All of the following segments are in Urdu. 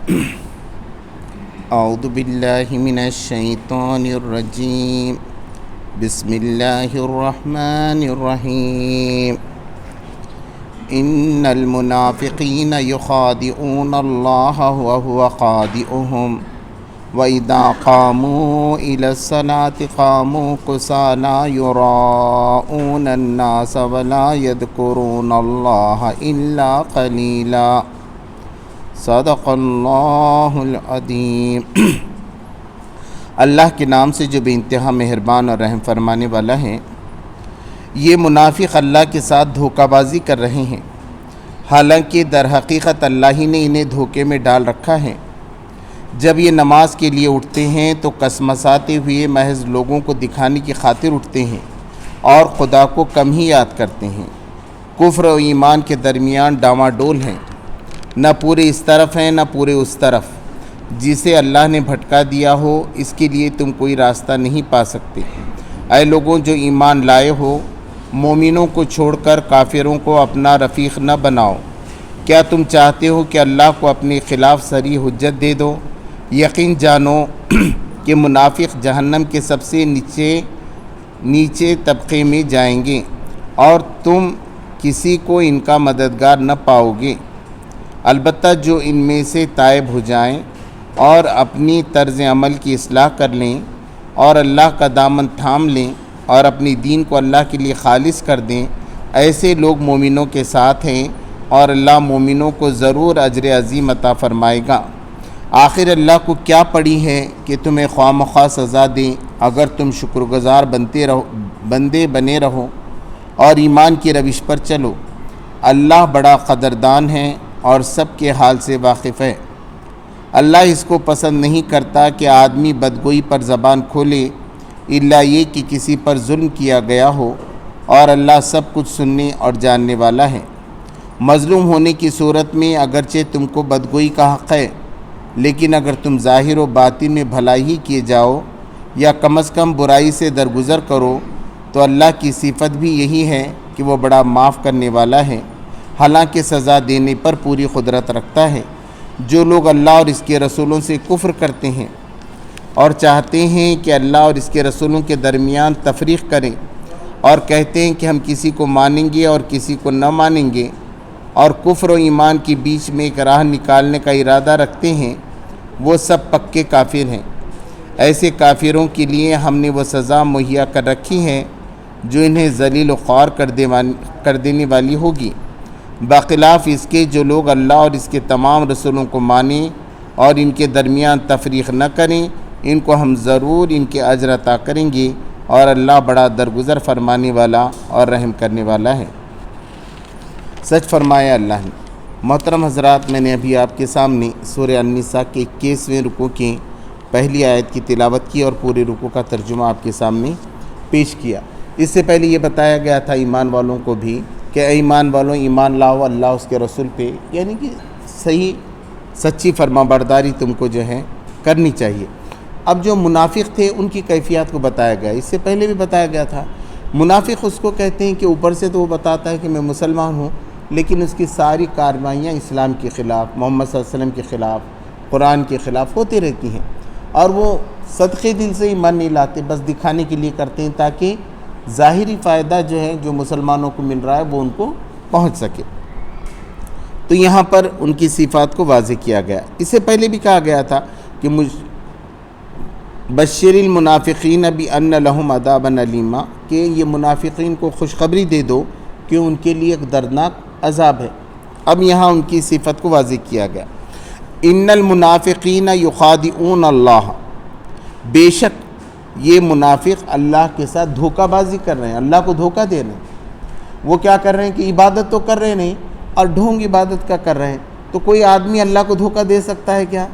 اعوذ باللہ من الشیطان الرجیم بسم اللہ الرحمن الرحیم ان المنافقین یخادعون اللہ وهو خادعهم وَإِذَا قَامُوا إِلَى الصَّلَاةِ قَامُوا كُسَالَىٰ يُرَاءُونَ النَّاسَ وَلَا يَذْكُرُونَ اللَّهَ إِلَّا قَلِيلًا صدق اللہ العظیم۔ اللہ کے نام سے جو بے انتہا مہربان اور رحم فرمانے والا ہے۔ یہ منافق اللہ کے ساتھ دھوکہ بازی کر رہے ہیں، حالانکہ در حقیقت اللہ ہی نے انہیں دھوکے میں ڈال رکھا ہے۔ جب یہ نماز کے لیے اٹھتے ہیں تو کسمساتے ہوئے محض لوگوں کو دکھانے کی خاطر اٹھتے ہیں اور خدا کو کم ہی یاد کرتے ہیں۔ کفر و ایمان کے درمیان ڈاواڈول ہیں، نہ پورے اس طرف ہیں نہ پورے اس طرف۔ جسے اللہ نے بھٹکا دیا ہو اس کے لیے تم کوئی راستہ نہیں پا سکتے۔ اے لوگوں جو ایمان لائے ہو، مومنوں کو چھوڑ کر کافروں کو اپنا رفیق نہ بناؤ۔ کیا تم چاہتے ہو کہ اللہ کو اپنے خلاف صریح حجت دے دو؟ یقین جانو کہ منافق جہنم کے سب سے نیچے طبقے میں جائیں گے اور تم کسی کو ان کا مددگار نہ پاؤ گے۔ البتہ جو ان میں سے تائب ہو جائیں اور اپنی طرز عمل کی اصلاح کر لیں اور اللہ کا دامن تھام لیں اور اپنی دین کو اللہ کے لیے خالص کر دیں، ایسے لوگ مومنوں کے ساتھ ہیں اور اللہ مومنوں کو ضرور اجر عظیم عطا فرمائے گا۔ آخر اللہ کو کیا پڑی ہے کہ تمہیں خواہ مخواہ سزا دیں اگر تم شکر گزار بندے بنے رہو اور ایمان کی روش پر چلو۔ اللہ بڑا قدردان ہے اور سب کے حال سے واقف ہے۔ اللہ اس کو پسند نہیں کرتا کہ آدمی بدگوئی پر زبان کھولے الا یہ کہ کسی پر ظلم کیا گیا ہو، اور اللہ سب کچھ سننے اور جاننے والا ہے۔ مظلوم ہونے کی صورت میں اگرچہ تم کو بدگوئی کا حق ہے، لیکن اگر تم ظاہر و باطن میں بھلائی ہی کیے جاؤ یا کم از کم برائی سے درگزر کرو تو اللہ کی صفت بھی یہی ہے کہ وہ بڑا معاف کرنے والا ہے، حالانکہ سزا دینے پر پوری قدرت رکھتا ہے۔ جو لوگ اللہ اور اس کے رسولوں سے کفر کرتے ہیں اور چاہتے ہیں کہ اللہ اور اس کے رسولوں کے درمیان تفریق کریں اور کہتے ہیں کہ ہم کسی کو مانیں گے اور کسی کو نہ مانیں گے، اور کفر و ایمان کے بیچ میں ایک راہ نکالنے کا ارادہ رکھتے ہیں، وہ سب پکے کافر ہیں۔ ایسے کافروں کے لیے ہم نے وہ سزا مہیا کر رکھی ہے جو انہیں ذلیل و خوار کر دینے والی ہوگی، بخلاف اس کے جو لوگ اللہ اور اس کے تمام رسولوں کو مانیں اور ان کے درمیان تفریق نہ کریں، ان کو ہم ضرور ان کے اجر عطا کریں گے، اور اللہ بڑا درگزر فرمانے والا اور رحم کرنے والا ہے۔ سچ فرمایا اللہ نے۔ محترم حضرات، میں نے ابھی آپ کے سامنے سورہ النساء کے 21ویں رکوع کی پہلی آیت کی تلاوت کی اور پورے رکوع کا ترجمہ آپ کے سامنے پیش کیا۔ اس سے پہلے یہ بتایا گیا تھا ایمان والوں کو بھی کہ اے ایمان والوں، ایمان لاؤ اللہ اس کے رسول پہ، یعنی کہ صحیح سچی فرما برداری تم کو جو ہے کرنی چاہیے۔ اب جو منافق تھے ان کی کیفیات کو بتایا گیا، اس سے پہلے بھی بتایا گیا تھا۔ منافق اس کو کہتے ہیں کہ اوپر سے تو وہ بتاتا ہے کہ میں مسلمان ہوں، لیکن اس کی ساری کاروائیاں اسلام کے خلاف، محمد صلی اللہ علیہ وسلم کے خلاف، قرآن کے خلاف ہوتی رہتی ہیں، اور وہ صدقے دل سے ایمان نہیں لاتے، بس دکھانے کے لیے کرتے ہیں تاکہ ظاہری فائدہ جو ہے جو مسلمانوں کو مل رہا ہے وہ ان کو پہنچ سکے۔ تو یہاں پر ان کی صفات کو واضح کیا گیا۔ اس سے پہلے بھی کہا گیا تھا کہ بشر المنافقین بان لہم عذابا الیما، کہ یہ منافقین کو خوشخبری دے دو کہ ان کے لیے ایک دردناک عذاب ہے۔ اب یہاں ان کی صفت کو واضح کیا گیا۔ ان المنافقین یخادعون اللہ، بے شک یہ منافق اللہ کے ساتھ دھوکہ بازی کر رہے ہیں، اللہ کو دھوکہ دے رہے ہیں۔ وہ کیا کر رہے ہیں کہ عبادت تو کر رہے نہیں اور ڈھونگ عبادت کا کر رہے ہیں۔ تو کوئی آدمی اللہ کو دھوکہ دے سکتا ہے کیا؟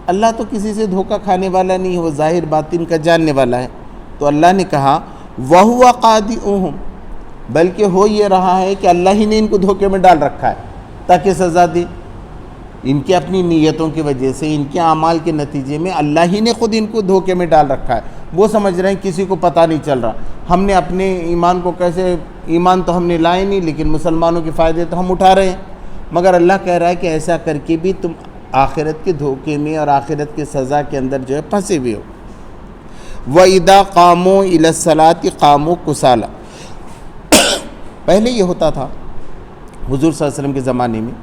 اللہ تو کسی سے دھوکہ کھانے والا نہیں ہے، وہ ظاہر باطن کا جاننے والا ہے۔ تو اللہ نے کہا وَهُوَ قَادِعُهُمْ، بلکہ ہو یہ رہا ہے کہ اللہ ہی نے ان کو دھوکے میں ڈال رکھا ہے تاکہ سزا دے۔ ان کی اپنی نیتوں کی وجہ سے، ان کے اعمال کے نتیجے میں اللہ ہی نے خود ان کو دھوکے میں ڈال رکھا ہے۔ وہ سمجھ رہے ہیں کسی کو پتہ نہیں چل رہا، ہم نے اپنے ایمان کو کیسے، ایمان تو ہم نے لائے نہیں لیکن مسلمانوں کے فائدے تو ہم اٹھا رہے ہیں، مگر اللہ کہہ رہا ہے کہ ایسا کر کے بھی تم آخرت کے دھوکے میں اور آخرت کے سزا کے اندر جو ہے پھنسے ہوئے ہو۔ وَإِذَا قَامُوا إِلَى الصَّلَاةِ قَامُوا كُسَالَىٰ، پہلے یہ ہوتا تھا حضور صلی اللہ علیہ وسلم کے زمانے میں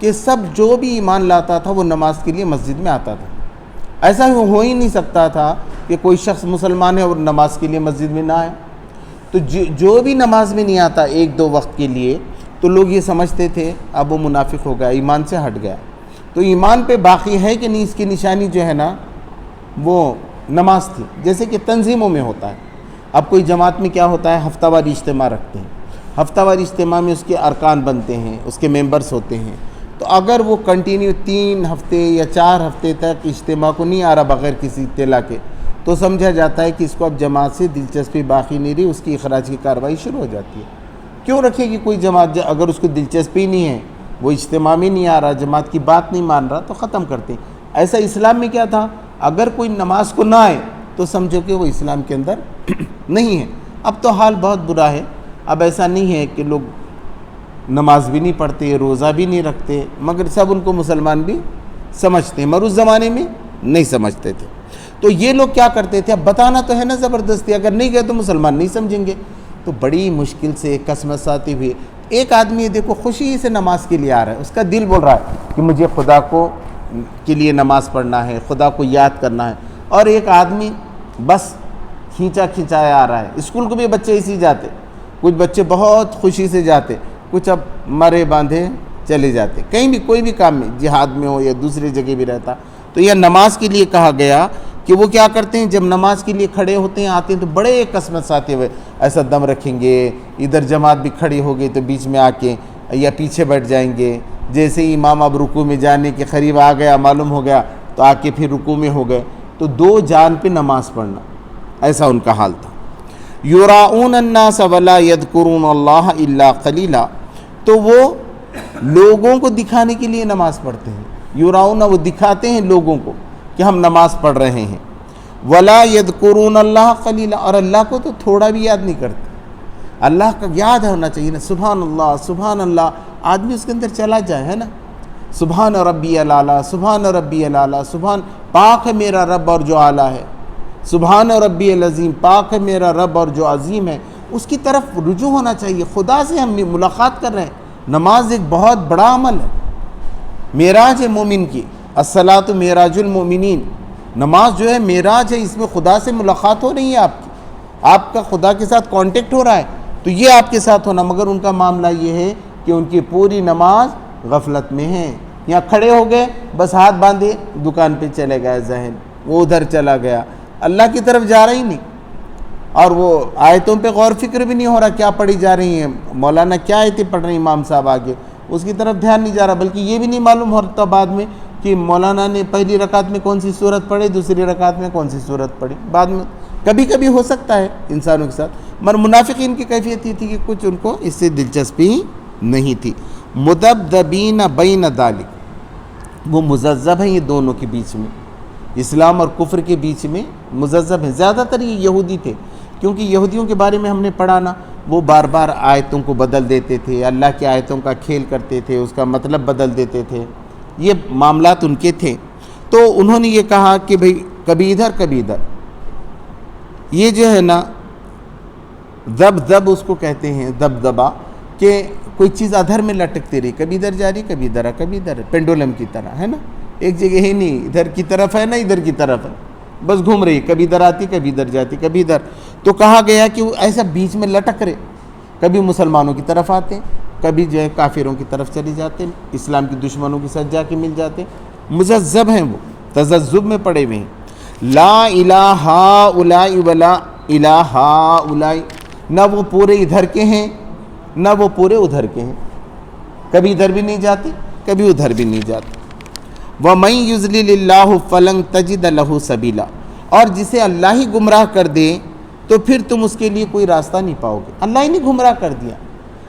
کہ سب جو بھی ایمان لاتا تھا وہ نماز کے لیے مسجد میں آتا تھا۔ ایسا ہو ہی نہیں سکتا تھا کہ کوئی شخص مسلمان ہے اور نماز کے لیے مسجد میں نہ آئے۔ تو جو بھی نماز میں نہیں آتا ایک دو وقت کے لیے، تو لوگ یہ سمجھتے تھے اب وہ منافق ہو گیا، ایمان سے ہٹ گیا۔ تو ایمان پہ باقی ہے کہ نہیں، اس کی نشانی جو ہے نا وہ نماز تھی۔ جیسے کہ تنظیموں میں ہوتا ہے، اب کوئی جماعت میں کیا ہوتا ہے، ہفتہ واری اجتماع رکھتے ہیں، ہفتہ واری اجتماع میں اس کے ارکان بنتے ہیں، اس کے ممبرز ہوتے ہیں۔ تو اگر وہ کنٹینیو 3 ہفتے یا 4 ہفتے تک اجتماع کو نہیں آ رہا بغیر کسی اطلاع کے، تو سمجھا جاتا ہے کہ اس کو اب جماعت سے دلچسپی باقی نہیں رہی، اس کی اخراج کی کارروائی شروع ہو جاتی ہے۔ کیوں رکھے گی کوئی جماعت اگر اس کو دلچسپی نہیں ہے، وہ اجتماع میں نہیں آ رہا، جماعت کی بات نہیں مان رہا، تو ختم کرتے ہیں۔ ایسا اسلام میں کیا تھا، اگر کوئی نماز کو نہ آئے تو سمجھو کہ وہ اسلام کے اندر نہیں ہے۔ اب تو حال بہت برا ہے، اب ایسا نہیں ہے کہ لوگ نماز بھی نہیں پڑھتے، روزہ بھی نہیں رکھتے، مگر سب ان کو مسلمان بھی سمجھتے ہیں، مگر اس زمانے میں نہیں سمجھتے تھے۔ تو یہ لوگ کیا کرتے تھے، اب بتانا تو ہے نا زبردستی، اگر نہیں گئے تو مسلمان نہیں سمجھیں گے۔ تو بڑی مشکل سے کسمساتی ہوئی ایک آدمی دیکھو خوشی سے نماز کے لیے آ رہا ہے، اس کا دل بول رہا ہے کہ مجھے خدا کو کے لیے نماز پڑھنا ہے، خدا کو یاد کرنا ہے، اور ایک آدمی بس کھینچا کھینچایا آ رہا ہے۔ اسکول کو بھی بچے اسی جاتے، کچھ بچے بہت خوشی سے جاتے، کچھ اب مرے باندھے چلے جاتے، کہیں بھی کوئی بھی کام میں، جہاد میں ہو یا دوسری جگہ بھی رہتا۔ تو یہ نماز کے لیے کہا گیا کہ وہ کیا کرتے ہیں، جب نماز کے لیے کھڑے ہوتے ہیں آتے ہیں تو بڑے قسمت آتے ہوئے ایسا دم رکھیں گے، ادھر جماعت بھی کھڑی ہو گئی تو بیچ میں آ کے یا پیچھے بیٹھ جائیں گے، جیسے ہی امام اب رکوع میں جانے کے قریب آ گیا، معلوم ہو گیا تو آ کے پھر رکوع میں ہو گئے۔ تو 2 جان پہ نماز پڑھنا، ایسا ان کا حال تھا۔ یراؤن الناس ولا یذکرون اللہ الا قلیلا، تو وہ لوگوں کو دکھانے کے لیے نماز پڑھتے ہیں۔ یراؤن، وہ دکھاتے ہیں لوگوں کو کہ ہم نماز پڑھ رہے ہیں۔ ولا یذکرون اللہ قلیلا، اور اللہ کو تو تھوڑا بھی یاد نہیں کرتے۔ اللہ کا یاد ہونا چاہیے نا، سبحان اللہ سبحان اللہ، آدمی اس کے اندر چلا جائے، ہے نا، سبحان ربی الاعلیٰ سبحان ربی الاعلیٰ، سبحان پاک ہے میرا رب اور جو اعلیٰ ہے، سبحان ربی العظیم، پاک ہے میرا رب اور جو عظیم ہے۔ اس کی طرف رجوع ہونا چاہیے، خدا سے ہم ملاقات کر رہے ہیں۔ نماز ایک بہت بڑا عمل ہے، معراج ہے مومن کی، الصلاۃ معراج المؤمنین، نماز جو ہے معراج ہے، اس میں خدا سے ملاقات ہو رہی ہے، آپ کا خدا کے ساتھ کانٹیکٹ ہو رہا ہے، تو یہ آپ کے ساتھ ہونا۔ مگر ان کا معاملہ یہ ہے کہ ان کی پوری نماز غفلت میں ہے، یہاں کھڑے ہو گئے بس ہاتھ باندھے دکان پہ چلے گئے، ذہن وہ ادھر چلا گیا، اللہ کی طرف جا رہا ہی نہیں، اور وہ آیتوں پہ غور فکر بھی نہیں ہو رہا کیا پڑھی جا رہی ہیں، مولانا کیا آیتیں پڑھ رہے ہیں امام صاحب آگے، اس کی طرف دھیان نہیں جا رہا، بلکہ یہ بھی نہیں معلوم ہوتا بعد میں کہ مولانا نے پہلی رکعت میں کون سی سورت پڑھی، دوسری رکعت میں کون سی سورت پڑھی، بعد میں کبھی کبھی ہو سکتا ہے انسانوں کے ساتھ۔ مگر منافقین کی کیفیت یہ تھی کہ کچھ ان کو اس سے دلچسپی نہیں تھی۔ مذبذبین بین ذالک، وہ مذبذب ہیں یہ دونوں کے بیچ میں، اسلام اور کفر کے بیچ میں مذبذب ہیں۔ زیادہ تر یہ یہودی تھے، کیونکہ یہودیوں کے بارے میں ہم نے پڑھا نا، وہ بار بار آیتوں کو بدل دیتے تھے، اللہ کی آیتوں کا کھیل کرتے تھے، اس کا مطلب بدل دیتے تھے، یہ معاملات ان کے تھے۔ تو انہوں نے یہ کہا کہ بھئی کبھی ادھر کبھی ادھر، یہ جو ہے نا ذب اس کو کہتے ہیں، دبدبا، کہ کوئی چیز ادھر میں لٹکتی رہی، کبھی ادھر جا رہی کبھی ادھر، کبھی ادھر، پینڈولم کی طرح، ہے نا، ایک جگہ ہی نہیں، ادھر کی طرف ہے نا ادھر کی طرف ہے، بس گھوم رہی، کبھی ادھر آتی کبھی ادھر جاتی کبھی ادھر۔ تو کہا گیا کہ وہ ایسا بیچ میں لٹک رہے، کبھی مسلمانوں کی طرف آتے ہیں، کبھی جو ہے کافروں کی طرف چلی جاتے ہیں، اسلام کی دشمنوں کے ساتھ جا کے مل جاتے ہیں، مذبذب ہیں، وہ تذبذب میں پڑے ہوئے ہیں۔ لا الہ ہؤلاء ولا الہ ہؤلاء، نہ وہ پورے ادھر کے ہیں نہ وہ پورے ادھر کے ہیں، کبھی ادھر بھی نہیں جاتے کبھی ادھر بھی نہیں جاتے۔ وَمَن يُضْلِلِ اللَّهُ فَلَن تَجِدَ لَهُ سَبِيلًا، اور جسے اللہ ہی گمراہ کر دے تو پھر تم اس کے لیے کوئی راستہ نہیں پاؤ گے، اللہ ہی نے گمراہ کر دیا۔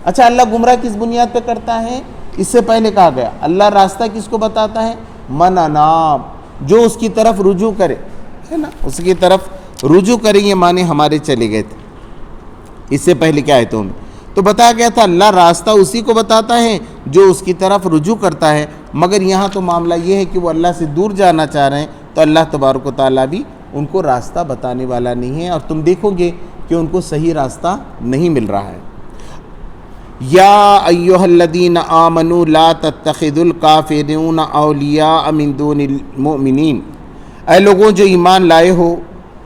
اچھا، اللہ گمراہ کس بنیاد پہ کرتا ہے؟ اس سے پہلے کہا گیا اللہ راستہ کس کو بتاتا ہے؟ من اناب، جو اس کی طرف رجوع کرے، ہے نا، اس کی طرف رجوع کریں، یہ معنی ہمارے چلے گئے تھے اس سے پہلے کیا آیتوں میں۔ تو بتایا گیا تھا اللہ راستہ اسی کو بتاتا ہے جو اس کی طرف رجوع کرتا ہے، مگر یہاں تو معاملہ یہ ہے کہ وہ اللہ سے دور جانا چاہ رہے ہیں، تو اللہ تبارک و تعالیٰ بھی ان کو راستہ بتانے والا نہیں ہے، اور تم دیکھو گے کہ ان کو صحیح راستہ نہیں مل رہا ہے۔ یا ایھا الذین آمنوا لا تتخذوا الکافرین اولیاء من دون المؤمنین، اے لوگوں جو ایمان لائے ہو،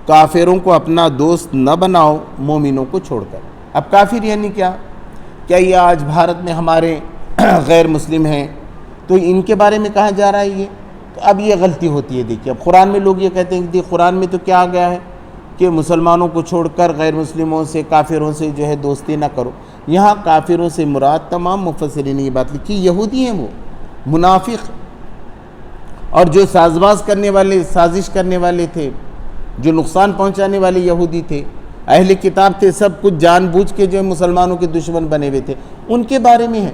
کافروں کو اپنا دوست نہ بناؤ مومنوں کو چھوڑ کر۔ اب کافر یعنی کیا یہ آج بھارت میں ہمارے غیر مسلم ہیں تو ان کے بارے میں کہا جا رہا ہے یہ؟ تو اب یہ غلطی ہوتی ہے۔ دیکھیے اب قرآن میں لوگ یہ کہتے ہیں کہ قرآن میں تو کیا آ گیا ہے کہ مسلمانوں کو چھوڑ کر غیر مسلموں سے، کافروں سے جو ہے دوستی نہ کرو۔ یہاں کافروں سے مراد تمام مفسرین نے یہ بات لکھی، یہودی ہیں، وہ منافق اور جو ساز باز کرنے والے، سازش کرنے والے تھے، جو نقصان پہنچانے والے یہودی تھے، اہل کتاب تھے، سب کچھ جان بوجھ کے جو ہے مسلمانوں کے دشمن بنے ہوئے تھے، ان کے بارے میں ہے۔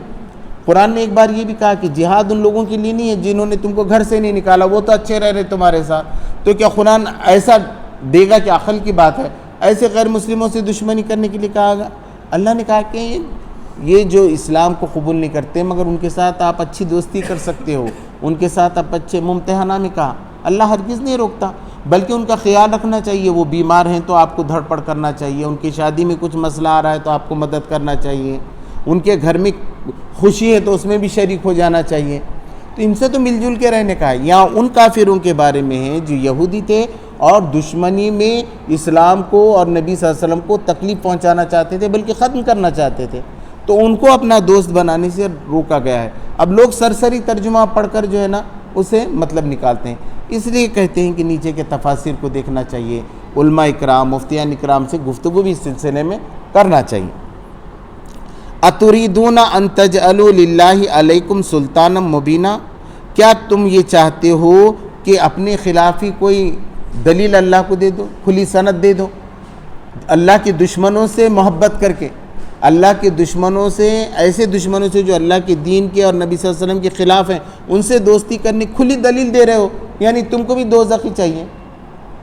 قرآن نے ایک بار یہ بھی کہا کہ جہاد ان لوگوں کے لیے نہیں ہے جنہوں نے تم کو گھر سے نہیں نکالا، وہ تو اچھے رہ رہے تمہارے ساتھ۔ تو کیا قرآن ایسا دے گا کہ عقل کی بات ہے ایسے غیر مسلموں سے دشمنی کرنے کے لیے کہا گا؟ اللہ نے کہا کہ یہ جو اسلام کو قبول نہیں کرتے مگر ان کے ساتھ آپ اچھی دوستی کر سکتے ہو، ان کے ساتھ آپ اچھے ممتحنہ میں کہا اللہ ہرگز نہیں روکتا، بلکہ ان کا خیال رکھنا چاہیے۔ وہ بیمار ہیں تو آپ کو دھڑ پڑ کرنا چاہیے، ان کی شادی میں کچھ مسئلہ آ رہا ہے تو آپ کو مدد کرنا چاہیے، ان کے گھر میں خوشی ہے تو اس میں بھی شریک ہو جانا چاہیے۔ تو ان سے تو مل جل کے رہنے کا ہے۔ یہاں ان کافروں کے بارے میں ہے جو یہودی تھے اور دشمنی میں اسلام کو اور نبی صلی اللہ علیہ وسلم کو تکلیف پہنچانا چاہتے تھے، بلکہ ختم کرنا چاہتے تھے، تو ان کو اپنا دوست بنانے سے روکا گیا ہے۔ اب لوگ سرسری ترجمہ پڑھ کر جو ہے نا اسے مطلب نکالتے ہیں، اس لیے کہتے ہیں کہ نیچے کے تفاسیر کو دیکھنا چاہیے، علماء اکرام، مفتیان اکرام سے گفتگو بھی اس سلسلے میں کرنا چاہیے۔ اتریدون ان تجعلوا للہ علیکم سلطانا مبینا، کیا تم یہ چاہتے ہو کہ اپنے خلاف ہی کوئی دلیل اللہ کو دے دو، کھلی سند دے دو؟ اللہ کے دشمنوں سے محبت کر کے، اللہ کے دشمنوں سے، ایسے دشمنوں سے جو اللہ کے دین کے اور نبی صلی اللہ علیہ وسلم کے خلاف ہیں، ان سے دوستی کرنے کھلی دلیل دے رہے ہو، یعنی تم کو بھی دوزخی چاہیے،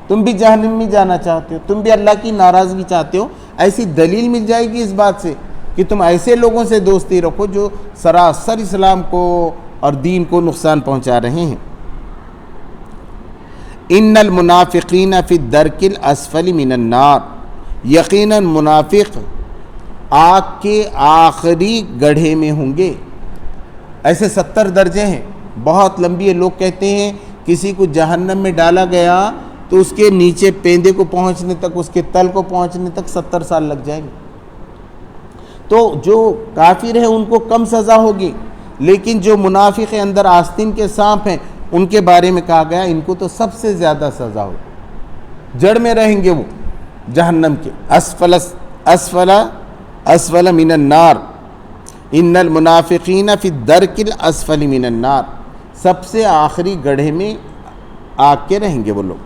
تم بھی جہنم میں جانا چاہتے ہو، تم بھی اللہ کی ناراضگی چاہتے ہو۔ ایسی دلیل مل جائے گی اس بات سے کہ تم ایسے لوگوں سے دوستی رکھو جو سراسر اسلام کو اور دین کو نقصان پہنچا رہے ہیں۔ ان المنافقین فی الدرک الاسفل من النار، یقیناً منافق آگ کے آخری گڑھے میں ہوں گے۔ ایسے 70 درجے ہیں، بہت لمبی ہے۔ لوگ کہتے ہیں کسی کو جہنم میں ڈالا گیا تو اس کے نیچے پیندے کو پہنچنے تک، اس کے تل کو پہنچنے تک 70 سال لگ جائیں گے۔ تو جو کافر ہیں ان کو کم سزا ہوگی، لیکن جو منافق اندر آستین کے سانپ ہیں ان کے بارے میں کہا گیا ان کو تو سب سے زیادہ سزا ہوگی، جڑ میں رہیں گے وہ جہنم کے، اسفل من النار، ان المنافقین فی الدرک الاسفل من النار، سب سے آخری گڑھے میں آگ کے رہیں گے وہ لوگ۔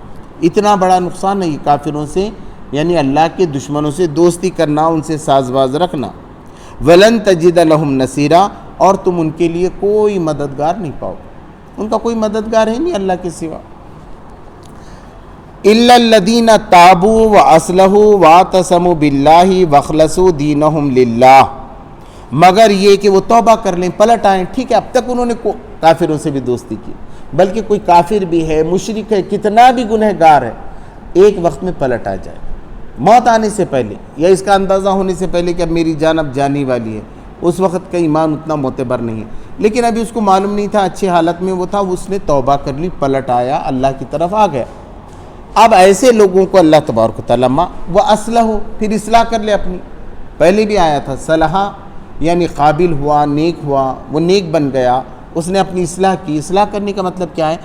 اتنا بڑا نقصان ہے یہ کافروں سے، یعنی اللہ کے دشمنوں سے دوستی کرنا، ان سے ساز باز رکھنا۔ وَلَن تَجِدَ لَهُمْ نَصِيرًا، اور تم ان کے لیے کوئی مددگار نہیں پاؤ، ان کا کوئی مددگار ہے نہیں اللہ کے سوا۔ إِلَّا الَّذِينَ تَابُوا وَأَصْلَحُوا وَاعْتَصَمُوا بِاللَّهِ وَأَخْلَصُوا دِينَهُمْ لِلَّهِ، مگر یہ کہ وہ توبہ کر لیں، پلٹ آئیں۔ ٹھیک ہے اب تک انہوں نے کافروں سے بھی دوستی کی، بلکہ کوئی کافر بھی ہے، مشرک ہے، کتنا بھی گنہگار ہے، ایک وقت میں پلٹ آ جائے، موت آنے سے پہلے یا اس کا اندازہ ہونے سے پہلے کہ اب میری جان اب جانے والی ہے، اس وقت کا ایمان اتنا معتبر نہیں ہے، لیکن ابھی اس کو معلوم نہیں تھا، اچھی حالت میں وہ تھا، اس نے توبہ کر لی، پلٹ آیا، اللہ کی طرف آ گیا۔ اب ایسے لوگوں کو اللہ تبارک و تعالیٰ وہ اصلح ہو، پھر اصلاح کر لے اپنی۔ پہلے بھی آیا تھا صلحہ، یعنی قابل ہوا، نیک ہوا، وہ نیک بن گیا، اس نے اپنی اصلاح کی۔ اصلاح کرنے کا مطلب کیا ہے؟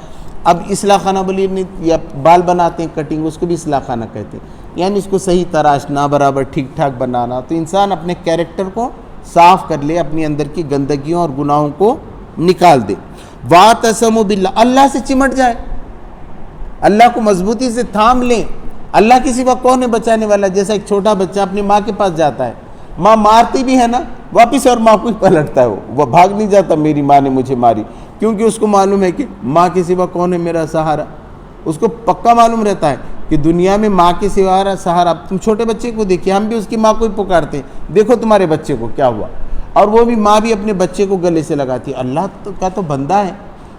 اب اصلاح خانہ بولی یا بال بناتے ہیں کٹنگ، اس کو بھی اصلاح خانہ کہتے ہیں، یعنی اس کو صحیح تراشنا، برابر ٹھیک ٹھاک بنانا۔ تو انسان اپنے کیریکٹر کو صاف کر لے، اپنی اندر کی گندگیوں اور گناہوں کو نکال دے۔ وَاعْتَصَمُوا بِاللَّهِ، اللہ سے چمٹ جائے، اللہ کو مضبوطی سے تھام لیں۔ اللہ کے سوا کون ہے بچانے والا؟ جیسا ایک چھوٹا بچہ اپنی ماں کے پاس جاتا ہے، ماں مارتی بھی ہے نا، واپس اور ماں کو ہی پلٹتا ہے، وہ بھاگ نہیں جاتا میری ماں نے مجھے ماری، کیونکہ اس کو معلوم ہے کہ ماں کے سوا کون ہے میرا سہارا، اس کو پکا معلوم رہتا ہے کہ دنیا میں ماں کے سوا سہارا. تم چھوٹے بچے کو دیکھیے, ہم بھی اس کی ماں کو ہی پکارتے ہیں, دیکھو تمہارے بچے کو کیا ہوا. اور وہ بھی ماں بھی اپنے بچے کو گلے سے لگاتی ہے. اللہ کا تو بندہ ہے,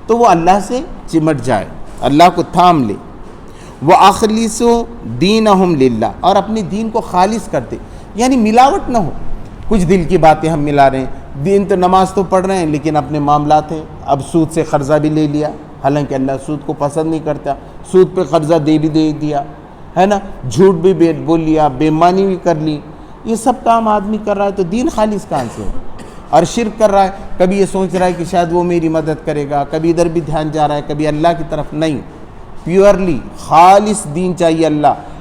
تو وہ اللہ سے چمٹ جائے, اللہ کو تھام لے. وَأَخْلِصُوا دِينَهُمْ لِلَّهِ, اور اپنے دین کو خالص کرتے, یعنی ملاوٹ نہ ہو. کچھ دل کی باتیں ہم ملا رہے ہیں, دین تو نماز تو پڑھ رہے ہیں لیکن اپنے معاملات ہیں. اب سود سے قرضہ بھی لے لیا, حالانکہ اللہ سود کو پسند نہیں کرتا, سود پہ قرضہ دے دیا ہے نا, جھوٹ بھی بول لیا, بے ایمانی بھی کر لی. یہ سب کام آدمی کر رہا ہے تو دین خالص کہاں سے ہو؟ اور شرک کر رہا ہے, کبھی یہ سوچ رہا ہے کہ شاید وہ میری مدد کرے گا, کبھی ادھر بھی دھیان جا رہا ہے, کبھی اللہ کی طرف نہیں. پیورلی خالص دین چاہیے.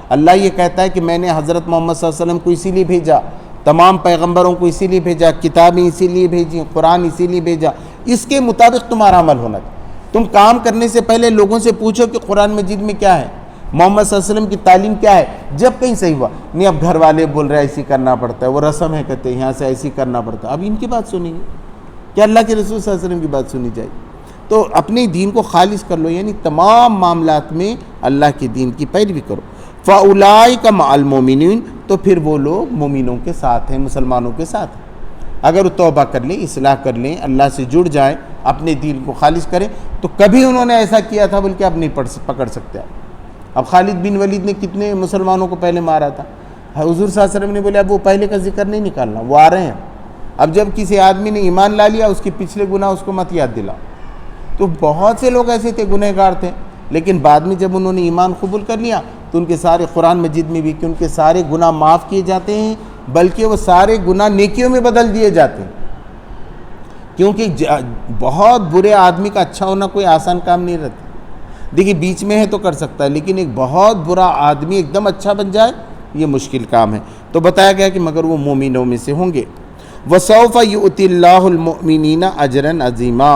اللہ یہ کہتا ہے کہ میں نے حضرت محمد صلی اللہ علیہ وسلم کو اسی لیے بھیجا, تمام پیغمبروں کو اسی لیے بھیجا, کتابیں اسی لیے بھیجی, قرآن اسی لیے بھیجا. اس کے مطابق تمہارا عمل ہونا چاہیے. تم کام کرنے سے پہلے لوگوں سے پوچھو کہ قرآن مجید میں کیا ہے, محمد صلی اللہ علیہ وسلم کی تعلیم کیا ہے. جب کہیں صحیح ہوا نہیں, اب گھر والے بول رہے ہیں ایسی کرنا پڑتا ہے, وہ رسم ہے کہتے ہیں یہاں سے ایسی کرنا پڑتا ہے, اب ان کی بات سنیں گے کہ اللہ کے رسول صلی اللہ علیہ وسلم کی بات سنی جائے. تو اپنے دین کو خالص کر لو, یعنی تمام معاملات میں اللہ کے دین کی پیروی کرو. فَأُولَٰئِكَ مَعَ الْمُؤْمِنِينَ, تو پھر وہ لوگ مومنوں کے ساتھ ہیں, مسلمانوں کے ساتھ ہیں. اگر وہ توبہ کر لیں, اصلاح کر لیں, اللہ سے جڑ جائیں, اپنے دین کو خالص کریں, تو کبھی انہوں نے ایسا کیا تھا بلکہ اب نہیں پکڑ سکتے. اب خالد بن ولید نے کتنے مسلمانوں کو پہلے مارا تھا, حضور صلی اللہ علیہ وسلم نے بولے اب وہ پہلے کا ذکر نہیں نکالنا, وہ آ رہے ہیں. اب جب کسی آدمی نے ایمان لا لیا, اس کے پچھلے گناہ اس کو مت یاد دلا. تو بہت سے لوگ ایسے تھے, گنہگار تھے, لیکن بعد میں جب انہوں نے ایمان قبول کر لیا تو ان کے سارے, قرآن مجید میں بھی کہ ان کے سارے گناہ معاف کیے جاتے ہیں, بلکہ وہ سارے گناہ نیکیوں میں بدل دیے جاتے ہیں. کیونکہ بہت برے آدمی کا اچھا ہونا کوئی آسان کام نہیں رہتا. دیکھیے بیچ میں ہے تو کر سکتا ہے, لیکن ایک بہت برا آدمی ایک دم اچھا بن جائے یہ مشکل کام ہے. تو بتایا گیا کہ مگر وہ مومنوں میں سے ہوں گے. وَسَوْفَ يُؤْتِ اللَّهُ الْمُؤْمِنِينَ أَجْرًا عَظِيمًا,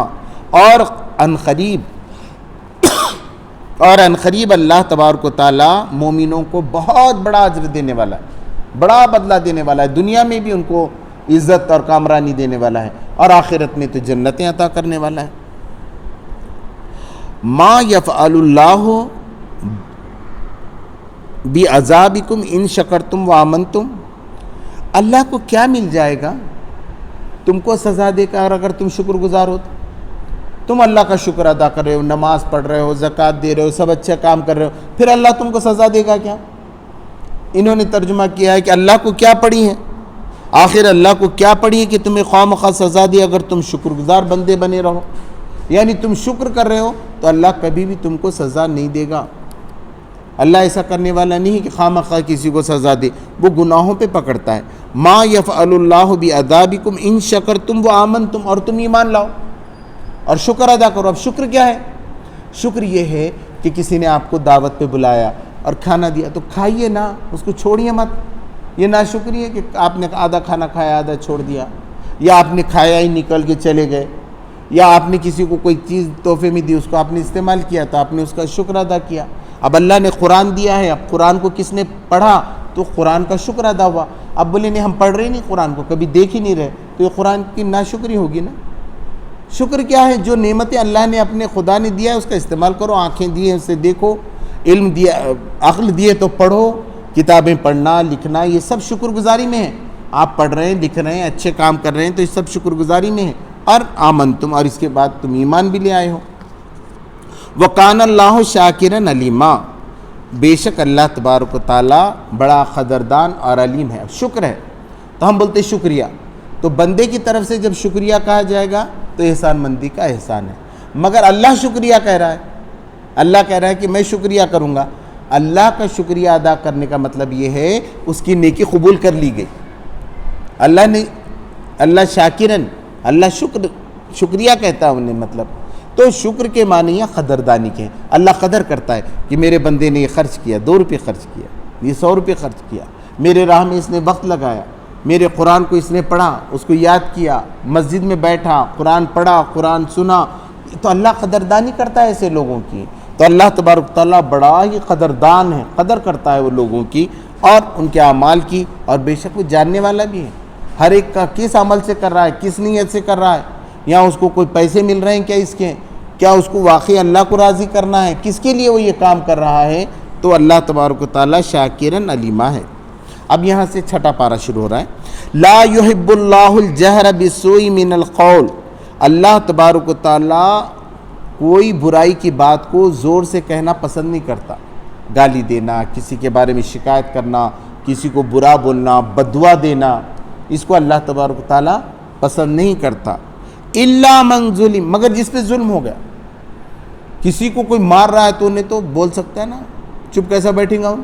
اور ان قریب اللہ تبارک و تعالیٰ مومنوں کو بہت بڑا اجر دینے والا ہے, بڑا بدلہ دینے والا ہے. دنیا میں بھی ان کو عزت اور کامرانی دینے والا ہے, اور آخرت میں تو جنتیں عطا کرنے والا ہے. ما یفعل اللہ بعذابکم ان شکرتم وآمنتم, اللہ کو کیا مل جائے گا تم کو سزا دے کر اگر تم شکر گزار ہو. تم اللہ کا شکر ادا کر رہے ہو, نماز پڑھ رہے ہو, زکوٰۃ دے رہے ہو, سب اچھا کام کر رہے ہو, پھر اللہ تم کو سزا دے گا کیا؟ انہوں نے ترجمہ کیا ہے کہ اللہ کو کیا پڑی ہے, آخر اللہ کو کیا پڑی ہے کہ تمہیں خواہ مخواہ سزا دی اگر تم شکر گزار بندے بنے رہو. یعنی تم شکر کر رہے ہو تو اللہ کبھی بھی تم کو سزا نہیں دے گا. اللہ ایسا کرنے والا نہیں کہ خواہ مخواہ کسی کو سزا دے, وہ گناہوں پہ پکڑتا ہے. ما یفعل اللہ بعذابکم ان شکرتم وآمنتم, اور تم ایمان لاؤ اور شکر ادا کرو. اب شکر کیا ہے؟ شکر یہ ہے کہ کسی نے آپ کو دعوت پہ بلایا اور کھانا دیا تو کھائیے نا, اس کو چھوڑیے مت. یہ ناشکری ہے کہ آپ نے آدھا کھانا کھایا آدھا چھوڑ دیا, یا آپ نے کھایا ہی نکل کے چلے گئے, یا آپ نے کسی کو کوئی چیز تحفے میں دی, اس کو آپ نے استعمال کیا تو آپ نے اس کا شکر ادا کیا. اب اللہ نے قرآن دیا ہے, اب قرآن کو کس نے پڑھا تو قرآن کا شکر ادا ہوا. اب بولے نہیں ہم پڑھ رہے نہیں قرآن کو, کبھی دیکھ ہی نہیں رہے, تو یہ قرآن کی ناشکری ہوگی نا. شکر کیا ہے؟ جو نعمتیں اللہ نے اپنے خدا نے دیا ہے اس کا استعمال کرو. آنکھیں دی ہیں اسے دیکھو, علم دیا, عقل دیے تو پڑھو, کتابیں پڑھنا لکھنا یہ سب شکر گزاری میں ہے. آپ پڑھ رہے ہیں, لکھ رہے ہیں, اچھے کام کر رہے ہیں تو یہ سب شکر گزاری میں ہے. اور آمنتم, اور اس کے بعد تم ایمان بھی لے آئے ہو. وَقَانَ اللَّهُ شَاكِرًا عَلِيمًا, بے شک اللہ تبارک و تعالیٰ بڑا قدردان اور علیم ہے. شکر ہے تو ہم بولتے شکریہ, تو بندے کی طرف سے جب شکریہ کہا جائے گا تو احسان مندی کا احسان ہے. مگر اللہ شکریہ کہہ رہا ہے, اللہ کہہ رہا ہے کہ میں شکریہ کروں گا. اللہ کا شکریہ ادا کرنے کا مطلب یہ ہے اس کی نیکی قبول کر لی گئی. اللہ نے, اللہ شاکرن, اللہ شکریہ کہتا ہے انہیں, مطلب تو شکر کے معنی ہے قدردانی کے. اللہ قدر کرتا ہے کہ میرے بندے نے یہ خرچ کیا, 2 روپے خرچ کیا, یہ 100 روپے خرچ کیا, میرے راہ میں اس نے وقت لگایا, میرے قرآن کو اس نے پڑھا, اس کو یاد کیا, مسجد میں بیٹھا, قرآن پڑھا, قرآن سنا, تو اللہ قدردانی کرتا ہے ایسے لوگوں کی. تو اللہ تبارک تعالیٰ بڑا ہی قدردان ہے, قدر کرتا ہے وہ لوگوں کی اور ان کے اعمال کی, اور بے شک وہ جاننے والا بھی ہے ہر ایک کا کس عمل سے کر رہا ہے, کس نیت سے کر رہا ہے, یا اس کو کوئی پیسے مل رہے ہیں کیا اس کے, کیا اس کو واقعی اللہ کو راضی کرنا ہے, کس کے لیے وہ یہ کام کر رہا ہے. تو اللہ تبارک و تعالیٰ شاکرن علیمہ ہے۔ اب یہاں سے چھٹا پارہ شروع ہو رہا ہے۔ لا یحب اللہ الجہر بالسوء من القول، اللہ تبارک و تعالیٰ کوئی برائی کی بات کو زور سے کہنا پسند نہیں کرتا، گالی دینا، کسی کے بارے میں شکایت کرنا، کسی کو برا بولنا، بددعا دینا، اس کو اللہ تبارک و تعالیٰ پسند نہیں کرتا۔ الا من ظلم، مگر جس پہ ظلم ہو گیا، کسی کو کوئی مار رہا ہے تو انہیں تو بول سکتا ہے نا، چپ کیسا بیٹھیں گا ان؟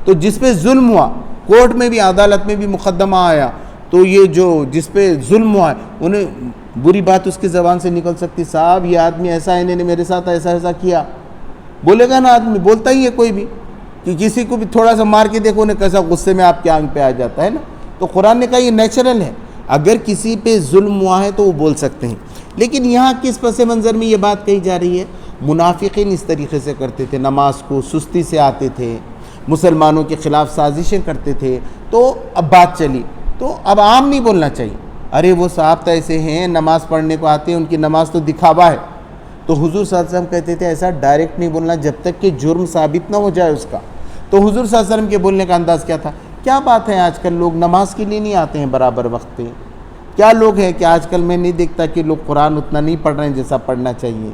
تو جس پہ ظلم ہوا، کورٹ میں بھی عدالت میں بھی مقدمہ آیا، تو یہ جو جس پہ ظلم ہوا ہے انہیں بری بات اس کی زبان سے نکل سکتی، صاحب یہ آدمی ایسا ہے، انہوں نے میرے ساتھ ایسا ایسا کیا، بولے گا نا آدمی، بولتا ہی ہے کوئی بھی، کہ کسی کو بھی تھوڑا سا مار کے دیکھو انہیں کیسا غصے میں آپ کے آنکھ پہ آ جاتا ہے نا۔ تو قرآن نے کہا یہ نیچرل ہے، اگر کسی پہ ظلم ہوا ہے تو وہ بول سکتے ہیں۔ لیکن یہاں کس پس منظر میں یہ بات کہی جا رہی ہے؟ منافقین اس طریقے سے کرتے تھے، نماز کو سستی سے آتے تھے، مسلمانوں کے خلاف سازشیں کرتے تھے، تو اب بات چلی، تو اب عام نہیں بولنا چاہیے، ارے وہ صاحب تو ایسے ہیں، نماز پڑھنے کو آتے ہیں، ان کی نماز تو دکھاوا ہے۔ تو حضور صلی اللہ علیہ وسلم کہتے تھے ایسا ڈائریکٹ نہیں بولنا جب تک کہ جرم ثابت نہ ہو جائے اس کا۔ تو حضور صلی اللہ علیہ وسلم کے بولنے کا انداز کیا تھا؟ کیا بات ہے آج کل لوگ نماز کے لیے نہیں آتے ہیں برابر وقت پہ؟ کیا لوگ ہیں کہ آج کل میں نہیں دیکھتا کہ لوگ قرآن اتنا نہیں پڑھ رہے ہیں جیسا پڑھنا چاہیے،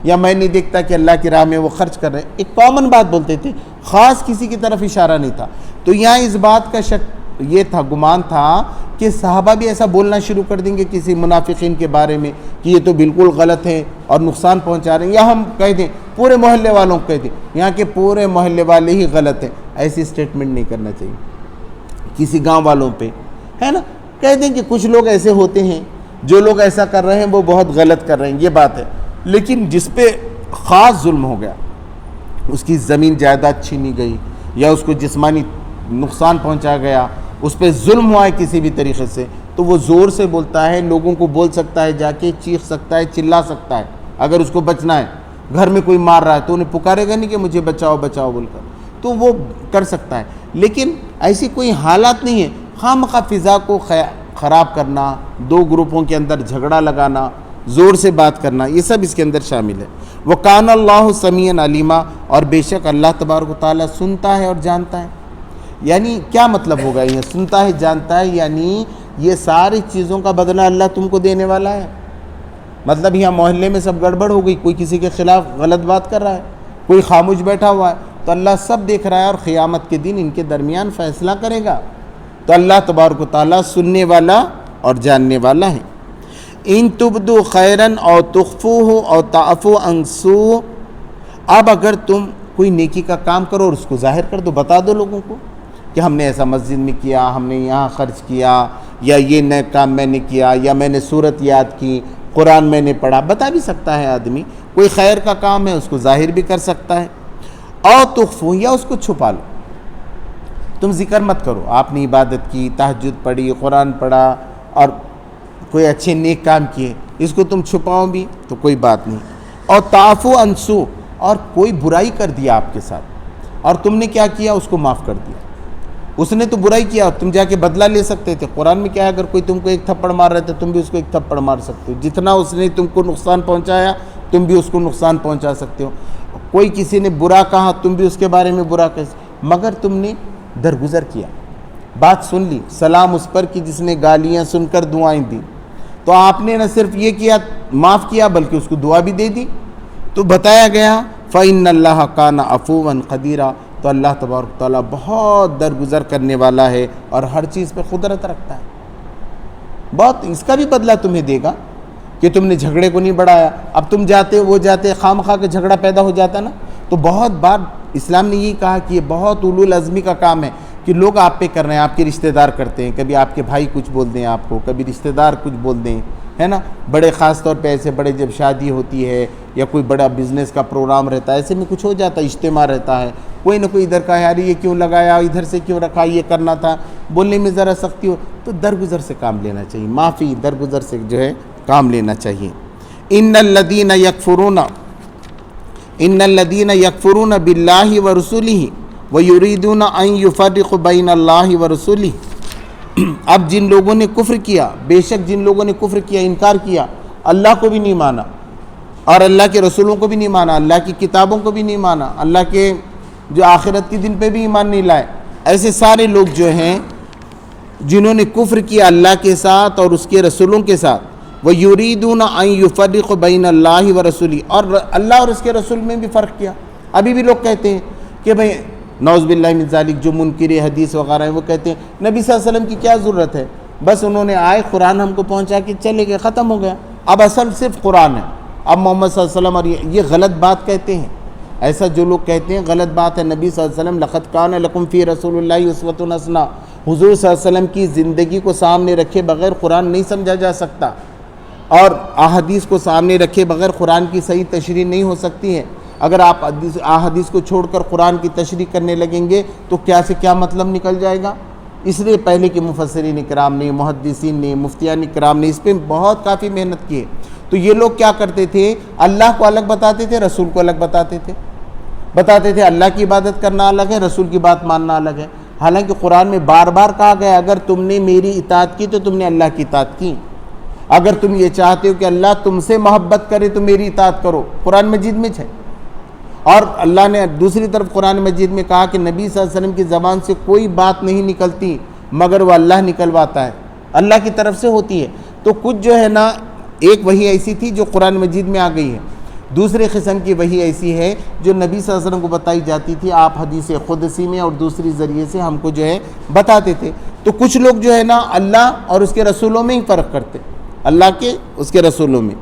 یا میں نہیں دیکھتا کہ اللہ کی راہ میں وہ خرچ کر رہے ہیں۔ ایک کامن بات بولتے تھے، خاص کسی کی طرف اشارہ نہیں تھا۔ تو یہاں اس بات کا شک یہ تھا، گمان تھا کہ صحابہ بھی ایسا بولنا شروع کر دیں گے کسی منافقین کے بارے میں کہ یہ تو بالکل غلط ہے اور نقصان پہنچا رہے ہیں، یا ہم کہہ دیں پورے محلے والوں کو کہہ دیں یہاں کے پورے محلے والے ہی غلط ہیں، ایسی سٹیٹمنٹ نہیں کرنا چاہیے کسی گاؤں والوں پہ، ہے نا۔ کہہ دیں کہ کچھ لوگ ایسے ہوتے ہیں، جو لوگ ایسا کر رہے ہیں وہ بہت غلط کر رہے ہیں، یہ بات ہے۔ لیکن جس پہ خاص ظلم ہو گیا، اس کی زمین جائیداد چھینی گئی، یا اس کو جسمانی نقصان پہنچا گیا، اس پہ ظلم ہوا ہے کسی بھی طریقے سے، تو وہ زور سے بولتا ہے، لوگوں کو بول سکتا ہے، جا کے چیخ سکتا ہے، چلا سکتا ہے۔ اگر اس کو بچنا ہے، گھر میں کوئی مار رہا ہے تو انہیں پکارے گا نہیں کہ مجھے بچاؤ بچاؤ بول کر، تو وہ کر سکتا ہے۔ لیکن ایسی کوئی حالات نہیں ہے خواہ مخواہ فضا کو خراب کرنا، دو گروپوں کے اندر جھگڑا لگانا، زور سے بات کرنا، یہ سب اس کے اندر شامل ہے۔ وَقَانَ اللَّهُ سَمِيعًا عَلِيمًا، اور بے شک اللہ تبارک و تعالیٰ سنتا ہے اور جانتا ہے۔ یعنی کیا مطلب ہوگا یہ سنتا ہے جانتا ہے؟ یعنی یہ ساری چیزوں کا بدلہ اللہ تم کو دینے والا ہے۔ مطلب یہاں محلے میں سب گڑبڑ ہو گئی، کوئی کسی کے خلاف غلط بات کر رہا ہے، کوئی خاموش بیٹھا ہوا ہے، تو اللہ سب دیکھ رہا ہے، اور قیامت کے دن ان کے درمیان فیصلہ کرے گا۔ تو اللہ تبارک و تعالیٰ سننے والا اور جاننے والا ہے۔ ان تبدو خیرن او تخفوہ او تعفو عن سوء، اب اگر تم کوئی نیکی کا کام کرو اور اس کو ظاہر کر دو، بتا دو لوگوں کو کہ ہم نے ایسا مسجد میں کیا، ہم نے یہاں خرچ کیا، یا یہ نئے کام میں نے کیا، یا میں نے سورت یاد کی، قرآن میں نے پڑھا، بتا بھی سکتا ہے آدمی، کوئی خیر کا کام ہے اس کو ظاہر بھی کر سکتا ہے۔ او تخفو، یا اس کو چھپا لو، تم ذکر مت کرو، آپ نے عبادت کی، تہجد پڑھی، قرآن پڑھا اور کوئی اچھے نیک کام کیے، اس کو تم چھپاؤ بھی تو کوئی بات نہیں۔ اور تعفو عن سوء، اور کوئی برائی کر دیا آپ کے ساتھ اور تم نے کیا کیا، اس کو معاف کر دیا۔ اس نے تو برائی کیا، تم جا کے بدلہ لے سکتے تھے۔ قرآن میں کیا ہے، اگر کوئی تم کو ایک تھپڑ مار رہا تھا تم بھی اس کو ایک تھپڑ مار سکتے ہو، جتنا اس نے تم کو نقصان پہنچایا تم بھی اس کو نقصان پہنچا سکتے ہو۔ کوئی کسی نے برا کہا تم بھی اس کے بارے میں برا کہہ سکتے، مگر تم نے درگزر کیا، بات سن لی، سلام اس پر کہ جس نے گالیاں سن کر دعائیں دی، تو آپ نے نہ صرف یہ کیا معاف کیا بلکہ اس کو دعا بھی دے دی۔ تو بتایا گیا فَإِنَّ اللَّهَ كَانَ عَفُوًّا قَدِيرًا، تو اللہ تبارک تعالیٰ بہت درگزر کرنے والا ہے اور ہر چیز پہ قدرت رکھتا ہے، بہت اس کا بھی بدلہ تمہیں دے گا کہ تم نے جھگڑے کو نہیں بڑھایا۔ اب تم جاتے وہ جاتے خواہ مخواہ کے جھگڑا پیدا ہو جاتا نا، تو بہت بار اسلام نے یہی کہا کہ یہ بہت اولو العزمی کا کام ہے کہ لوگ آپ پہ کر رہے ہیں، آپ کے رشتہ دار کرتے ہیں، کبھی آپ کے بھائی کچھ بول دیں آپ کو، کبھی رشتہ دار کچھ بول دیں، ہے نا، بڑے خاص طور پہ ایسے بڑے جب شادی ہوتی ہے یا کوئی بڑا بزنس کا پروگرام رہتا ہے، ایسے میں کچھ ہو جاتا ہے، اجتماع رہتا ہے، کوئی نہ کوئی ادھر کا یار یہ کیوں لگایا، ادھر سے کیوں رکھا، یہ کرنا تھا، بولنے میں ذرا سختی ہو تو درگزر سے کام لینا چاہیے، معافی درگزر سے جو ہے کام لینا چاہیے۔ ان الذین یکفرون باللہ ورسولہ ویریدون ان یفرقوا بین اللہ ورسولہ، اب جن لوگوں نے کفر کیا، بے شک جن لوگوں نے کفر کیا، انکار کیا، اللہ کو بھی نہیں مانا اور اللہ کے رسولوں کو بھی نہیں مانا، اللہ کی کتابوں کو بھی نہیں مانا، اللہ کے جو آخرت کے دن پہ بھی ایمان نہیں لائے. ایسے سارے لوگ جو ہیں جنہوں نے کفر کیا اللہ کے ساتھ اور اس کے رسولوں کے ساتھ. وَيُرِيدُونَ أَن يُفَرِّقُوا بَيْنَ اللَّهِ وَرَسُولِهِ, اور اللہ اور اس کے رسول میں بھی فرق کیا. ابھی بھی لوگ کہتے ہیں کہ بھئی نعوذ باللہ من ذالک, جو منکر حدیث وغیرہ ہیں وہ کہتے ہیں نبی صلی اللہ علیہ وسلم کی کیا ضرورت ہے, بس انہوں نے آئے قرآن ہم کو پہنچا کے چلے گئے, ختم ہو گیا. اب اصل صرف قرآن ہے, اب محمد صلی اللہ علیہ وسلم, اور یہ غلط بات کہتے ہیں. ایسا جو لوگ کہتے ہیں غلط بات ہے. نبی صلی اللہ علیہ وسلم لقد کان لکم فی رسول اللہ اسوۃ حسنہ, حضور صلی اللہ علیہ وسلم کی زندگی کو سامنے رکھے بغیر قرآن نہیں سمجھا جا سکتا, اور احادیث کو سامنے رکھے بغیر قرآن کی صحیح تشریح نہیں ہو سکتی ہے. اگر آپ احادیث کو چھوڑ کر قرآن کی تشریح کرنے لگیں گے تو کیا سے کیا مطلب نکل جائے گا. اس لیے پہلے کے مفسرین کرام نے, محدثین نے, مفتیان کرام نے اس پہ بہت کافی محنت کی ہے. تو یہ لوگ کیا کرتے تھے, اللہ کو الگ بتاتے تھے, رسول کو الگ بتاتے تھے اللہ کی عبادت کرنا الگ ہے, رسول کی بات ماننا الگ ہے. حالانکہ قرآن میں بار بار کہا گیا اگر تم نے میری اطاعت کی تو تم نے اللہ کی اطاعت کی. اگر تم یہ چاہتے ہو کہ اللہ تم سے محبت کرے تو میری اطاعت کرو, قرآن مجید میں ہے. اور اللہ نے دوسری طرف قرآن مجید میں کہا کہ نبی صلی اللہ علیہ وسلم کی زبان سے کوئی بات نہیں نکلتی مگر وہ اللہ نکلواتا ہے, اللہ کی طرف سے ہوتی ہے. تو کچھ جو ہے نا, ایک وحی ایسی تھی جو قرآن مجید میں آ گئی ہے, دوسرے قسم کی وحی ایسی ہے جو نبی صلی اللہ علیہ وسلم کو بتائی جاتی تھی, آپ حدیث قدسی میں اور دوسری ذریعے سے ہم کو جو ہے بتاتے تھے. تو کچھ لوگ جو ہے نا اللہ اور اس کے رسولوں میں ہی فرق کرتے, اللہ کے اس کے رسولوں میں,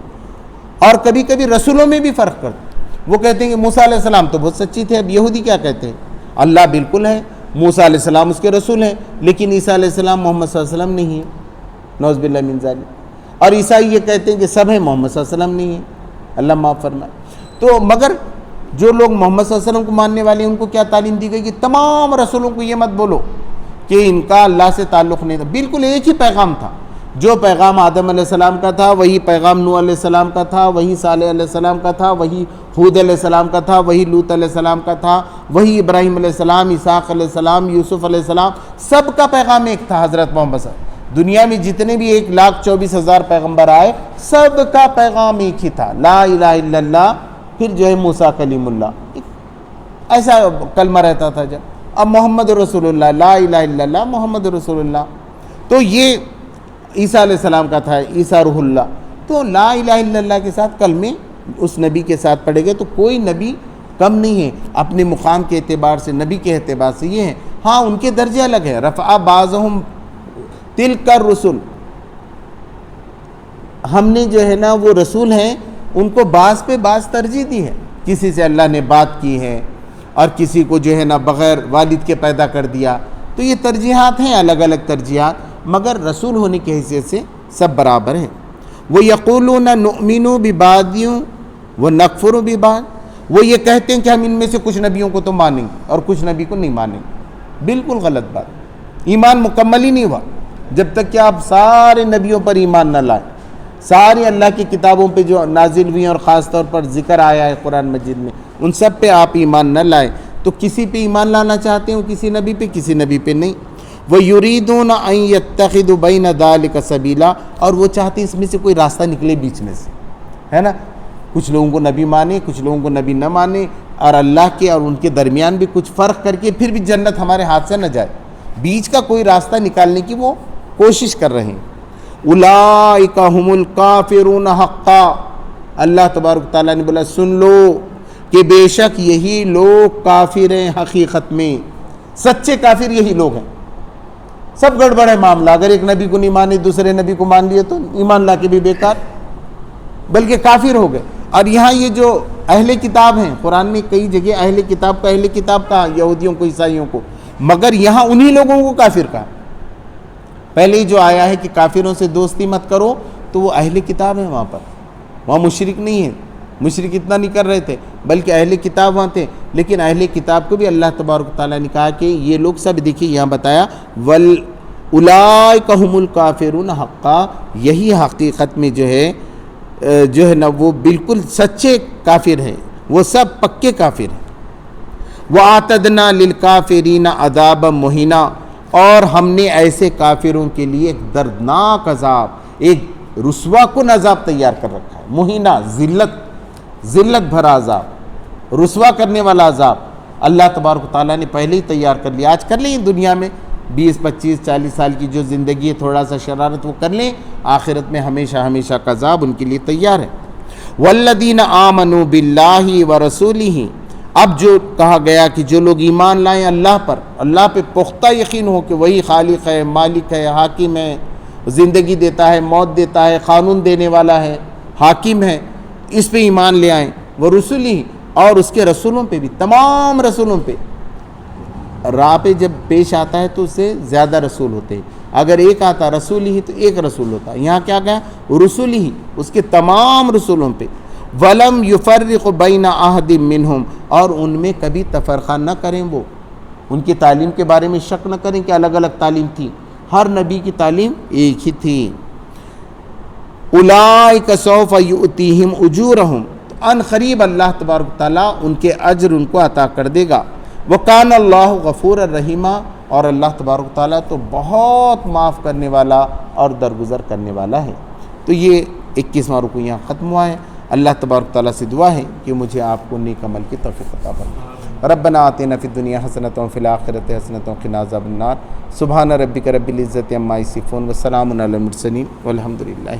اور کبھی کبھی رسولوں میں بھی فرق کرتے. وہ کہتے ہیں کہ موسیٰ علیہ السلام تو بہت سچی تھے. اب یہودی کیا کہتے ہیں, اللہ بالکل ہے, موسیٰ علیہ السلام اس کے رسول ہیں, لیکن عیسیٰ علیہ السلام محمد صلی اللہ علیہ وسلم نہیں ہے, نعوذ باللہ من ذالک. اور عیسائی یہ کہتے ہیں کہ سب ہیں, محمد صلی اللہ علیہ وسلم نہیں ہے, اللہ معاف فرمائے. تو مگر جو لوگ محمد صلی اللہ علیہ وسلم کو ماننے والے ہیں ان کو کیا تعلیم دی گئی کہ تمام رسولوں کو یہ مت بولو کہ ان کا اللہ سے تعلق نہیں تھا. بالکل ایک ہی پیغام تھا, جو پیغام آدم علیہ السلام کا تھا وہی پیغام نوح علیہ السلام کا تھا, وہی صالح علیہ السلام کا تھا, وہی ہود علیہ السلام کا تھا, وہی لوط علیہ السلام کا تھا, وہی ابراہیم علیہ السلام, اسحاق علیہ السلام, یوسف علیہ السلام, سب کا پیغام ایک تھا. حضرت محمد صلی اللہ علیہ وسلم, دنیا میں جتنے بھی 1,24,000 پیغمبر آئے سب کا پیغام ایک ہی تھا, لا الہ الا اللہ, پھر جو ہے موسیٰ کلیم اللہ, ایسا کلمہ رہتا تھا. جب اب محمد رسول اللہ, لا الہ الا اللہ محمد رسول اللہ, تو یہ عیسیٰ علیہ السلام کا تھا, عیسیٰ روح اللہ. تو لا الہ الا اللہ کے ساتھ کلمے اس نبی کے ساتھ پڑھے گئے. تو کوئی نبی کم نہیں ہے اپنے مقام کے اعتبار سے, نبی کے اعتبار سے یہ ہیں. ہاں ان کے درجے الگ ہیں, رفع بعضهم تلک الرسل, ہم نے جو ہے نا وہ رسول ہیں ان کو بعض پہ بعض ترجیح دی ہے. کسی سے اللہ نے بات کی ہے اور کسی کو جو ہے نا بغیر والد کے پیدا کر دیا. تو یہ ترجیحات ہیں, الگ الگ ترجیحات, مگر رسول ہونے کی حیثیت سے سب برابر ہیں. وَيَقُولُونَ نُؤْمِنُ بِبَعْضٍ وَنَكْفُرُ بِبَعْضٍ, وہ یہ کہتے ہیں کہ ہم ان میں سے کچھ نبیوں کو تو مانیں گے اور کچھ نبی کو نہیں مانیں گے. بالکل غلط بات. ایمان مکمل ہی نہیں ہوا جب تک کہ آپ سارے نبیوں پر ایمان نہ لائیں, ساری اللہ کی کتابوں پہ جو نازل ہوئی ہیں اور خاص طور پر ذکر آیا ہے قرآن مجید میں ان سب پہ آپ ایمان نہ لائیں. تو کسی پہ ایمان لانا چاہتے ہیں کسی نبی پہ, کسی نبی پہ نہیں. وَيُرِيدُونَ أَن يَتَّخِذُوا بَيْنَ ذَلِكَ سَبِيلًا, اور وہ چاہتے ہیں اس میں سے کوئی راستہ نکلے بیچ میں سے, ہے نا. کچھ لوگوں کو نبی مانے, کچھ لوگوں کو نبی نہ مانے, اور اللہ کے اور ان کے درمیان بھی کچھ فرق کر کے پھر بھی جنت ہمارے ہاتھ سے نہ جائے. بیچ کا کوئی راستہ نکالنے کی وہ کوشش کر رہے ہیں. اولئک هم الکافرون حقا, اللہ تبارک تعالیٰ نے بولا سن لو کہ بے شک یہی لوگ کافر ہیں حقیقت میں, سچے کافر یہی لوگ ہیں. سب گڑبڑ ہے معاملہ, اگر ایک نبی کو نہیں مانے دوسرے نبی کو مان لیے تو ایمان لا کے بھی بیکار, بلکہ کافر ہو گئے. اور یہاں یہ جو اہل کتاب ہیں, قرآن میں کئی جگہ اہل کتاب کا اہل کتاب کہا, یہودیوں کو عیسائیوں کو, مگر یہاں انہی لوگوں کو کافر کہا. پہلے ہی جو آیا ہے کہ کافروں سے دوستی مت کرو, تو وہ اہل کتاب ہیں وہاں پر, وہاں مشرک نہیں ہیں. مشرک اتنا نہیں کر رہے تھے بلکہ اہل کتاب وہاں تھے. لیکن اہل کتاب کو بھی اللہ تبارک تعالیٰ نے کہا کہ یہ لوگ سب, دیکھیے یہاں بتایا اولئک هم الکافرون حقا, یہی حقیقت میں جو ہے نا وہ بالکل سچے کافر ہیں, وہ سب پکے کافر ہیں. وَأَعْتَدْنَا لِلْكَافِرِينَ عَذَابًا مُهِينًا, اور ہم نے ایسے کافروں کے لیے ایک دردناک عذاب, ایک رسوا کن عذاب تیار کر رکھا ہے. مہینہ, ذلت بھرا عذاب, رسوا کرنے والا عذاب. اللہ تبارک و تعالیٰ نے پہلے ہی تیار کر لیا. آج کر لیں دنیا میں 20 25 40 سال کی جو زندگی ہے تھوڑا سا شرارت وہ کر لیں, آخرت میں ہمیشہ ہمیشہ کا عذاب ان کے لیے تیار ہے. والذین آمنوا باللہ ورسولہ, اب جو کہا گیا کہ جو لوگ ایمان لائیں اللہ پر, اللہ پہ پختہ یقین ہو کہ وہی خالق ہے, مالک ہے, حاکم ہے, زندگی دیتا ہے, موت دیتا ہے, قانون دینے والا ہے, حاکم ہے, اس پہ ایمان لے آئیں. ورسولہ, اور اس کے رسولوں پہ بھی, تمام رسولوں پہ. راہ پہ جب پیش آتا ہے تو اس سے زیادہ رسول ہوتے ہیں, اگر ایک آتا رسول ہی تو ایک رسول ہوتا. یہاں کیا کہا, رسول ہی, اس کے تمام رسولوں پہ. وَلَمْ يُفَرِّقُ بَيْنَ أَحَدٍ مِّنْهُمْ, اور ان میں کبھی تفرقہ نہ کریں, وہ ان کی تعلیم کے بارے میں شک نہ کریں کہ الگ الگ تعلیم تھی, ہر نبی کی تعلیم ایک ہی تھی. أُولَٰئِكَ سَوْفَ يُؤْتِيهِمْ أُجُورَهُمْ, ان قریب اللہ تبارک تعالیٰ ان کے اجر ان کو عطا کر دے گا. وَكَانَ اللَّهُ غَفُورًا رَحِيمًا, اور اللہ تبارک تعالیٰ تو بہت معاف کرنے والا اور درگزر کرنے والا ہے. تو یہ 21واں رکوع یہاں ختم ہوا ہے. اللہ تبارک تعالیٰ سے دعا ہے کہ مجھے آپ کو نیک عمل کی توفیق عطا فرمائے. ربنا آتنا فی الدنیا حسنۃ وفی الآخرۃ حسنۃ وقنا عذاب النار. سبحان ربک رب العزۃ عما یصفون وسلام علی المرسلین والحمد للہ.